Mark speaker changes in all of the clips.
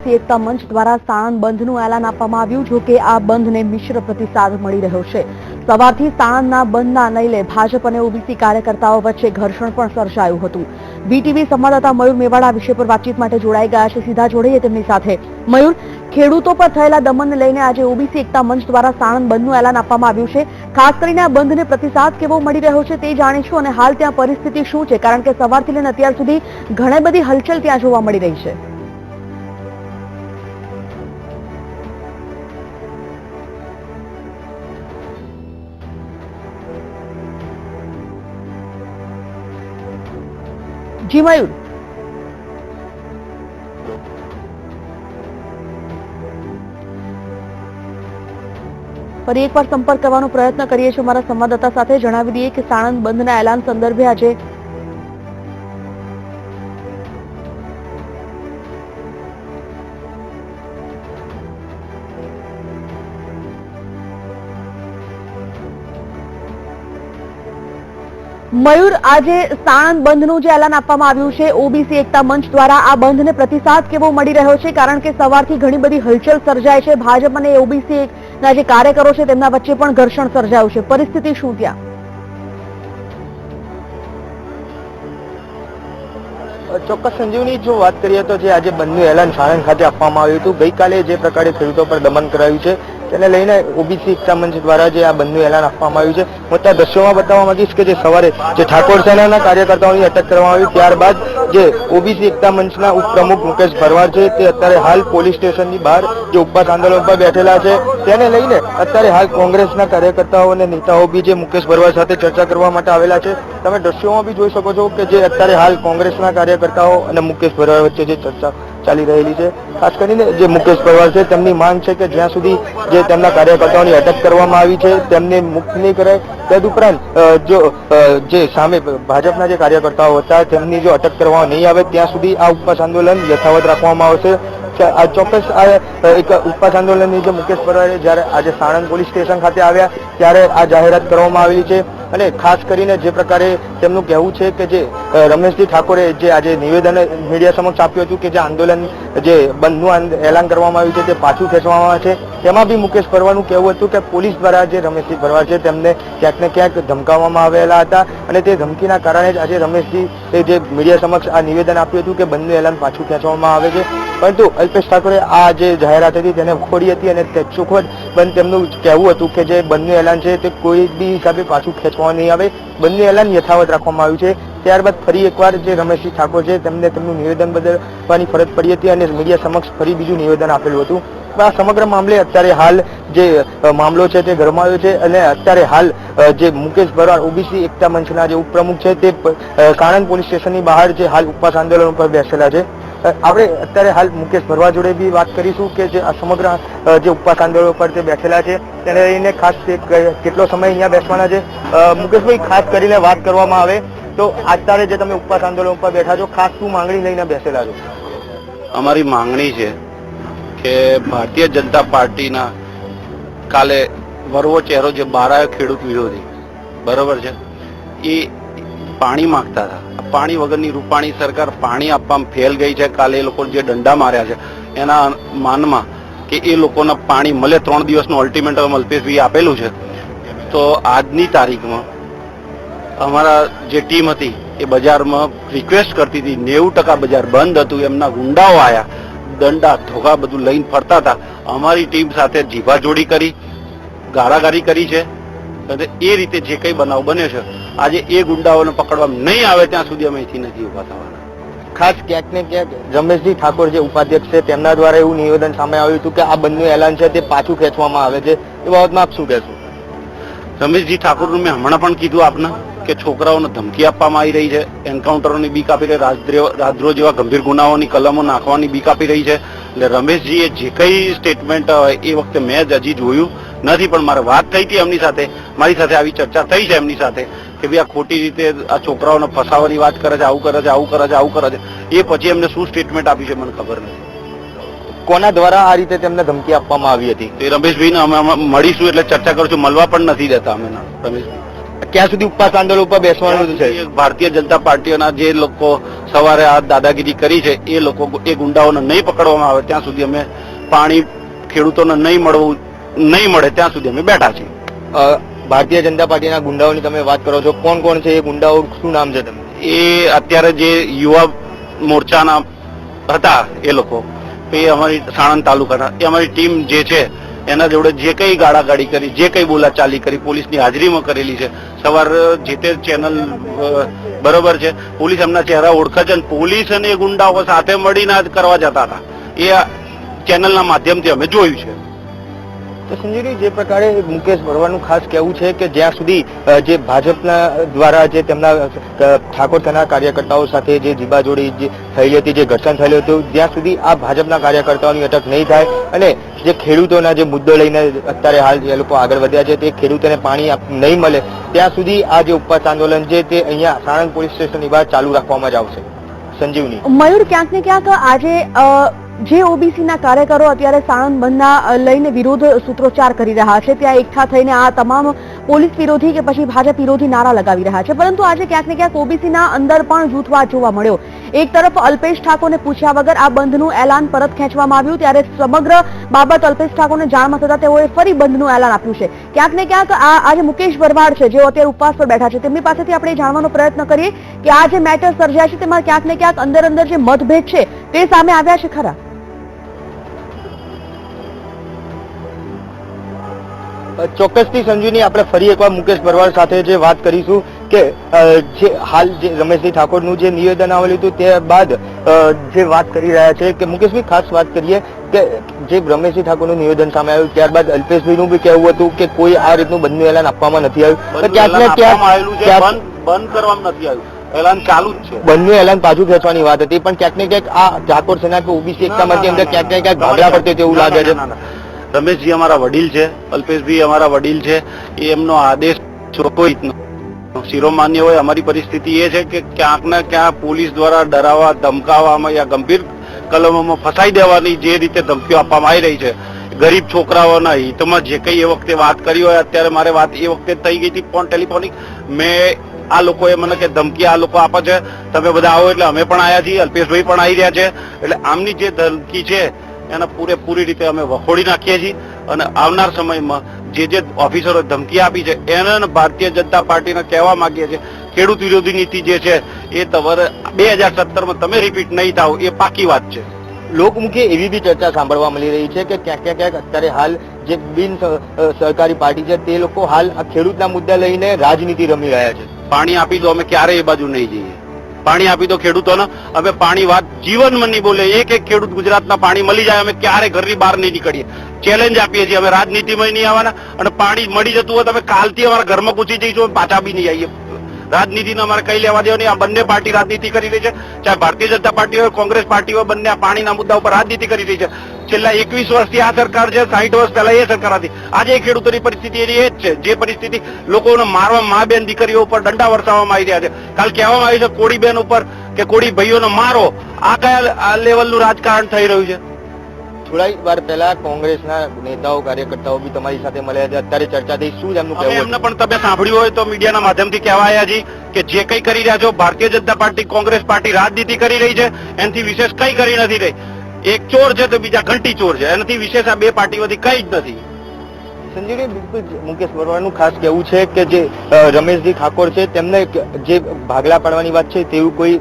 Speaker 1: OBC એકતા મંચ દ્વારા સાણંદ બંધનું એલાન આપવામાં આવ્યું. જો કે આ બંધને મિશ્ર પ્રતિસાદ મળી રહ્યો છે. સવારથી સાણંદના બંધના લઈને ભાજપ અને ઓબીસી કાર્યકર્તાઓ વચ્ચે ઘર્ષણ પણ સર્જાયું હતું. વીટીવી સંવાદદાતા મયુર મેવાડા વિષય પર વાતચીત માટે જોડાઈ ગયા છે. સીધા જોડાઈએ તેમની સાથે. મયુર, ખેડૂતો પર થયેલા દમનને લઈને આજે ઓબીસી એકતા મંચ દ્વારા સાણંદ બંધનું એલાન આપવામાં આવ્યું છે. ખાસ કરીને આ બંધને પ્રતિસાદ કેવો મળી રહ્યો છે તે જાણીશું અને હાલ ત્યાં પરિસ્થિતિ શું છે, કારણ કે સવારથી લઈને અત્યાર સુધી ઘણી બધી હલચલ ત્યાં જોવા મળી રહી છે. જી મયુર. ફરી એકવાર સંપર્ક કરવાનો પ્રયત્ન કરીએ છીએ અમારા સંવાદદાતા સાથે. જણાવી દઈએ કે સાણંદ બંધના એલાન સંદર્ભે આજે મયુર, આજે સાણંદ બંધનું જે એલાન આપવામાં આવ્યું છે ઓબીસી એકતા મંચ દ્વારા, આ બંધને પ્રતિસાદ કેવો મળી રહ્યો છે, કારણ કે સવારથી ઘણી બધી હલચલ સર્જાય છે. ભાજપ અને ઓબીસી ના જે કાર્યકરો છે તેમના વચ્ચે પણ ઘર્ષણ સર્જાયું છે. પરિસ્થિતિ શું ત્યાં?
Speaker 2: ચોક્કસ સંજીવની, જો વાત કરીએ તો જે આજે બંધનું એલાન સાણંદ ખાતે આપવામાં આવ્યું હતું, ગઈકાલે જે પ્રકારે ખેડૂતો પર દમન કરાયું છે તેને લઈને ઓબીસી એકતા મંચ દ્વારા જે આ બંધનું એલાન આપવામાં આવ્યું છે, હું ત્યાં દ્રશ્યોમાં બતાવવા માંગીશ કે જે સવારે જે ઠાકોર સેનાના કાર્યકર્તાઓની અટક કરવામાં આવી, ત્યારબાદ જે ઓબીસી એકતા મંચના ઉપપ્રમુખ મુકેશ ભરવાડ છે તે અત્યારે હાલ પોલીસ સ્ટેશનની બહાર જે ઉપવાસ આંદોલન પર બેઠેલા છે તેને લઈને અત્યારે હાલ કોંગ્રેસના કાર્યકર્તાઓ અને નેતાઓ બી જે મુકેશ ભરવાડ સાથે ચર્ચા કરવા માટે આવેલા છે. તમે દ્રશ્યોમાં બી જોઈ શકો છો કે જે અત્યારે હાલ કોંગ્રેસના કાર્યકર્તાઓ અને મુકેશ ભરવાડ વચ્ચે જે ચર્ચા ચાલી રહેલી છે. ખાસ કરીને જે મુકેશ ભરવાડ છે તેમની માંગ છે કે જ્યાં સુધી જે તેમના કાર્યકર્તાઓની અટક કરવામાં આવી છે તેમને મુક્ત નહીં કરાય. તદુપરાંત જો જે સામે ભાજપના જે કાર્યકર્તાઓ હતા તેમની જો અટક કરવામાં નહીં આવે ત્યાં સુધી આ ઉપવાસ આંદોલન યથાવત રાખવામાં આવશે. આ ચોક્કસ આ એક ઉપવાસ આંદોલનની જે મુકેશ ભરવાડે જ્યારે આજે સાણંદ પોલીસ સ્ટેશન ખાતે આવ્યા ત્યારે આ જાહેરાત કરવામાં આવેલી છે. અને ખાસ કરીને જે પ્રકારે તેમનું કહેવું છે કે જે રમેશજી ઠાકોરે જે આજે નિવેદન મીડિયા સમક્ષ આપ્યું હતું કે જે આંદોલન જે બંધનું એલાન કરવામાં આવ્યું છે તે પાછું ખેંચવામાં આવે છે, તેમાં બી મુકેશ ભરવાડનું કહેવું હતું કે પોલીસ દ્વારા જે રમેશજી ભરવાડ છે તેમને ક્યાંક ને ક્યાંક ધમકાવવામાં આવેલા હતા અને તે ધમકીના કારણે જ આજે રમેશજી જે મીડિયા સમક્ષ આ નિવેદન આપ્યું હતું કે બંધનું એલાન પાછું ખેંચવામાં આવે છે. પરંતુ અલ્પેશ ઠાકોરે આ જે જાહેરાત હતી તેને ખોડી હતી અને ચોખવટ બંધ તેમનું કહેવું હતું કે જે બંધનું એલાન છે તે કોઈ બી હિસાબે પાછું ખેંચવામાં નહીં આવે, બંધનું એલાન યથાવત રાખવામાં આવ્યું છે. ત્યારબાદ ફરી એકવાર જે રમેશજી ઠાકોર છે તેમને તેમનું નિવેદન બદલવાની ફરજ પડી હતી અને મીડિયા સમક્ષ ફરી બીજું નિવેદન આપેલું હતું. આ સમગ્ર મામલે અત્યારે હાલ જે મામલો છે તે ગરમાયો છે અને અત્યારે હાલ જે મુકેશ ભરવાડ ઓબીસી એકતા મંચના જે ઉપપ્રમુખ છે તે સાણંદ પોલીસ સ્ટેશનની બહાર જે હાલ ઉપવાસ આંદોલન ઉપર બેસેલા છે. આપણે અત્યારે હાલ મુકેશ ભરવાડ જોડે બી વાત કરીશું કે જે આ સમગ્ર જે ઉપવાસ આંદોલન પર તે બેઠેલા છે તેને લઈને ખાસ કેટલો સમય અહીંયા બેસવાના છે. મુકેશભાઈ, ખાસ કરીને વાત કરવામાં આવે તો અત્યારે જે તમે ઉપવાસ આંદોલન પર બેઠા છો, ખાસ શું માંગણી લઈને બેસેલા છો?
Speaker 3: અમારી માંગણી છે કે ભારતીય જનતા પાર્ટીના કાલે વરવો ચહેરો જે બહાર આવ્યો ખેડૂત વિરોધી, બરોબર છે, એ પાણી માંગતા હતા. પાણી વગરની રૂપાણી સરકાર પાણી આપવામાં ફેલ ગઈ છે. કાલે એ લોકો જે દંડા માર્યા છે એના માનમાં કે એ લોકોને પાણી મળે, 3 દિવસનું અલ્ટિમેટમ અલ્પેશભાઈ આપેલું છે. તો આજની તારીખમાં અમારા જે ટીમ હતી એ બજારમાં રિક્વેસ્ટ કરતી હતી, 90% બજાર બંધ હતું, એમના ગુંડાઓ આવ્યા, દંડા ધોકા બધું લઈને ફરતા હતા. અમારી ટીમ સાથે જીભાજોડી કરી, ગાળાગાળી કરી છે. એ રીતે જે કઈ બનાવ બને છે આજે એ ગુંડાઓને પકડવામાં નહીં આવે ત્યાં સુધી અમે અહીંથી નથી ઉભા થવાના.
Speaker 2: ખાસ ક્યાંક ને ક્યાંક રમેશજી ઠાકોર જે ઉપાધ્યક્ષ છે તેમના દ્વારા એવું નિવેદન સામે આવ્યું હતું કે આ બંધનું એલાન છે તે પાછું ખેંચવામાં આવે છે. એ બાબતમાં આપ શું કહેશો?
Speaker 3: રમેશજી ઠાકોરનું મેં હમણાં પણ કીધું આપને કે છોકરાઓને ધમકી આપવામાં આવી રહી છે, એન્કાઉન્ટરોની બીક આપી રહી, રાજદ્રોહ જેવા ગંભીર ગુનાઓની કલમો નાખવાની બીક આપી રહી છે. એટલે રમેશજીએ જે કઈ સ્ટેટમેન્ટ એ વખતે મેં જ હજી જોયું નથી, પણ મારે વાત થઈ હતી એમની સાથે, મારી સાથે આવી ચર્ચા થઈ છે એમની સાથે કે ભાઈ આ ખોટી રીતે આ છોકરાઓને ફસાવાની વાત કરે છે, આવું કરે છે, આવું કરે છે, આવું કરે છે. એ પછી એમને શું સ્ટેટમેન્ટ આપી છે મને ખબર નથી.
Speaker 2: કોના દ્વારા આ રીતે તેમને ધમકી આપવામાં આવી હતી?
Speaker 3: તો એ રમેશભાઈને અમે મળીશું એટલે ચર્ચા કરીશું, મળવા પણ નથી દેતા અમે રમેશભાઈ.
Speaker 2: ક્યાં સુધી ઉપવાસ આંદોલન ઉપર બેસવાનું છે?
Speaker 3: ભારતીય જનતા પાર્ટીના જે લોકો સવારે આ દાદાગીરી કરી છે એ લોકો એ ગુંડાઓને નહીં પકડવામાં આવે ત્યાં સુધી અમે પાણી ખેડૂતોને નહીં મળે ત્યાં સુધી અમે બેઠા છીએ.
Speaker 2: ભારતીય જનતા પાર્ટીના ગુંડાઓની તમે વાત કરો છો, કોણ કોણ છે એ ગુંડાઓ, શું નામ છે તમે?
Speaker 3: એ અત્યારે જે યુવા મોરચાના હતા એ લોકો, એ અમારી સાણંદ તાલુકાના, એ અમારી ટીમ જે છે એના જોડે જે કઈ ગાળાગાડી કરી, જે કઈ બોલાચાલી કરી, પોલીસની હાજરીમાં કરેલી છે. સવાર જે તે ચેનલ બરોબર છે, પોલીસ એમના ચહેરા ઓળખે છે, પોલીસ અને ગુંડાઓ સાથે મળીને જ કરવા જતા હતા એ ચેનલના માધ્યમથી અમે જોયું છે.
Speaker 2: તો સંજયજી, જે પ્રકારે મુકેશ ભરવાડનું ખાસ કહેવું છે કે જ્યાં સુધી જે ભાજપના દ્વારા જે તેમના ઠાકોર સેના કાર્યકર્તાઓ સાથે જે જીબાજોડી જે થયેલી હતી, જે ઘર્ષણ થયેલું હતું, જ્યાં સુધી આ ભાજપના કાર્યકર્તાઓની અટક નહીં થાય અને જે ખેડૂતોના જે મુદ્દો લઈને અત્યારે હાલ જે લોકો આગળ વધ્યા છે તે ખેડૂતોને પાણી નહીં મળે ત્યાં સુધી આ જે ઉપવાસ આંદોલન છે તે અહીંયા સાણંદ પોલીસ સ્ટેશનની બહાર ચાલુ રાખવામાં જ આવશે. સંજીવની.
Speaker 1: મયુર, ક્યાંક ને ક્યાંક આજે જે ઓબીસીના કાર્યકરો અત્યારે સાણંદ બંધના લઈને વિરોધ સૂત્રોચ્ચાર કરી રહ્યા છે, ત્યાં એકઠા થઈને આ તમામ પોલીસ વિરોધી કે પછી ભાજપ વિરોધી નારા લગાવી રહ્યા છે, પરંતુ આજે ક્યાંક ને ક્યાંક ઓબીસીના અંદર પણ જૂથવાદ જોવા મળ્યો. એક તરફ અલ્પેશ ઠાકોરને પૂછ્યા વગર આ બંધનું એલાન પરત ખેંચવામાં આવ્યું, ત્યારે સમગ્ર બાબત અલ્પેશ ઠાકોરને જાણમાં થતા તેઓએ ફરી બંધનું એલાન આપ્યું છે. ક્યાંક ને ક્યાંક આ જે મુકેશ ભરવાડ છે, જેઓ અત્યારે ઉપવાસ પર બેઠા છે, તેમની પાસેથી આપણે જાણવાનો પ્રયત્ન કરીએ કે આ જે મેટર સર્જાય છે તેમાં ક્યાંક ને ક્યાંક અંદર જે મતભેદ છે તે સામે આવ્યા છે ખરા?
Speaker 2: ચોક્કસથી સંજુની, આપણે ફરી એકવાર મુકેશ ભરવાડ સાથે જે વાત કરીશું કે જે હાલ જે રમેશભાઈ ઠાકોરનું જે નિવેદન આવેલું હતું ત્યારબાદ જે વાત કરી રહ્યા છે કે મુકેશભાઈ, ખાસ વાત કરીએ કે જે રમેશભાઈ ઠાકોરનું નિવેદન સામે આવ્યું ત્યારબાદ અલ્પેશભાઈનું બી કહેવું હતું કે કોઈ આ રીતનું બંધનું એલાન આપવામાં નથી આવ્યું, તો ક્યાંક ને ક્યાંક
Speaker 3: બંધ કરવામાં નથી આવ્યું, એલાન ચાલુ જ છે.
Speaker 2: બંધનું એલાન પાછું ખેંચવાની વાત હતી, પણ ક્યાંક ને ક્યાંક આ ઠાકોર સેના કે ઓબીસી એકતામાંથી અંદર ક્યાંક ને ક્યાંક ભાગલા પડते તેવું લાગે છે.
Speaker 3: રમેશજી અમારા વડીલ છે, અલ્પેશભાઈ અમારા વડીલ છે, એમનો આદેશ શિરોમાન્ય હોય. અમારી પરિસ્થિતિ એ છે કે ક્યાંક ને ક્યાંક પોલીસ દ્વારા ડરાવવા, ધમકાવવામાં યા ગંભીર કલમોમાં ફસાઈ દેવાની જે રીતે ધમકીઓ આપવામાં આવી રહી છે, ગરીબ છોકરાઓના હિતમાં જે કઈ એ વખતે વાત કરી હોય, અત્યારે મારે વાત એ વખતે થઈ ગઈ હતી ટેલિફોનિક, મેં આ લોકોએ મને કે ધમકી આ લોકો આપે છે, તમે બધા આવો એટલે અમે પણ આવ્યા છીએ, અલ્પેશભાઈ પણ આવી રહ્યા છે, એટલે આમની જે ધમકી છે એને પૂરેપૂરી રીતે અમે વખોડી નાખીએ છીએ અને આવનાર સમયમાં જે ઓફિસરો ધમકી આપી છે એને ભારતીય જનતા પાર્ટીને કહેવા માંગીએ છીએ ખેડૂત વિરોધી નીતિ જે છે એ તમારે 2017માં તમે રિપીટ નહીં થાવ એ પાકી વાત છે.
Speaker 2: લોકમુખે એવી બી ચર્ચા સાંભળવા મળી રહી છે કે ક્યાંક ને ક્યાંક અત્યારે હાલ જે બિન સરકારી પાર્ટી છે તે લોકો હાલ આ ખેડૂતના મુદ્દા લઈને રાજનીતિ રમી રહ્યા છે.
Speaker 3: પાણી આપી દો, અમે ક્યારેય એ બાજુ નહીં જઈએ. પાણી આપી દો ખેડૂતોને, અમે પાણી વાત જીવનમાં નહીં બોલે. એક ખેડૂત ગુજરાતના પાણી મળી જાય અમે ક્યારે ઘરની બહાર નહીં નીકળીએ. ચેલેન્જ આપીએ છીએ, અમે રાજનીતિમાં નહીં આવવાના, અને પાણી મળી જતું હોય તમે કાલથી અમારા ઘરમાં ઘૂસી જઈશું, પાછા બી નહીં આવીએ. રાજનીતિને અમારે કઈ લેવા દેવાની. આ બંને પાર્ટી રાજનીતિ કરી રહી છે, ચાહે ભારતીય જનતા પાર્ટી હોય, કોંગ્રેસ પાર્ટી હોય, બંને આ પાણીના મુદ્દા ઉપર રાજનીતિ કરી રહી છે. છેલ્લા 21 વર્ષથી આ સરકાર છે, 60 વર્ષ પહેલા એ સરકાર હતી. આજે ખેડૂતોની પરિસ્થિતિ એની એ જ છે, જે પરિસ્થિતિ લોકોને મારવા, મા બેન દીકરીઓ ઉપર દંડા વરસાવવામાં આવી રહ્યા છે. કાલ કહેવામાં આવ્યું છે કોળી બેન ઉપર કે કોળી ભાઈઓને મારો. આ કયા લેવલનું રાજકારણ થઈ રહ્યું છે?
Speaker 2: થોડા વાર પહેલા કોંગ્રેસના નેતાઓ, કાર્યકર્તાઓ બી તમારી સાથે મળ્યા છે, અત્યારે ચર્ચા થઈ, શું એમનું કહેવું?
Speaker 3: એમને પણ તમે સાંભળ્યું હોય તો મીડિયાના માધ્યમથી કહેવા આવ્યા છીએ કે જે કઈ કરી રહ્યા છો, ભારતીય જનતા પાર્ટી, કોંગ્રેસ પાર્ટી રાજનીતિ કરી રહી છે, એનાથી વિશેષ કઈ કરી નથી રહી. એક ચોર છે તો બીજા ઘંટી ચોર છે, એનાથી વિશેષ આ બે પાર્ટી વધી કઈ જ નથી.
Speaker 2: સંજયજી, બિલકુલ મુકેશ ભરવાડનું ખાસ કહેવું છે કે જે રમેશજી ઠાકોર છે તેમને જે ભાગલા પાડવાની વાત છે તેવું કોઈ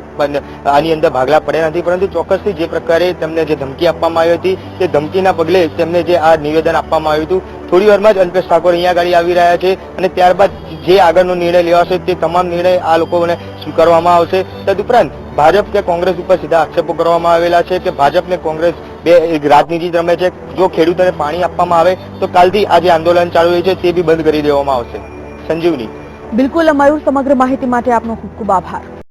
Speaker 2: આની અંદર ભાગલા પડ્યા નથી, પરંતુ ચોક્કસથી જે પ્રકારે તેમને જે ધમકી આપવામાં આવી હતી તે ધમકીના પગલે તેમને જે આ નિવેદન આપવામાં આવ્યું હતું. થોડી વારમાં જ અલ્પેશ ઠાકોર અહીંયા આગળ આવી રહ્યા છે અને ત્યારબાદ જે આગળનો નિર્ણય લેવાશે તે તમામ નિર્ણય આ લોકોને સ્વીકારવામાં આવશે. તદુપરાંત ભાજપ કે કોંગ્રેસ ઉપર સીધા આક્ષેપો કરવામાં આવેલા છે કે ભાજપ ને કોંગ્રેસ બે એક રાજનીતિ રમે છે. જો ખેડૂતોને પાણી આપવામાં આવે તો કાલથી આ જે આંદોલન ચાલુ રહ્યું છે તે બી બંધ કરી દેવામાં આવશે. સંજીવની.
Speaker 1: બિલકુલ મયુર, સમગ્ર માહિતી માટે આપનો ખૂબ ખૂબ આભાર.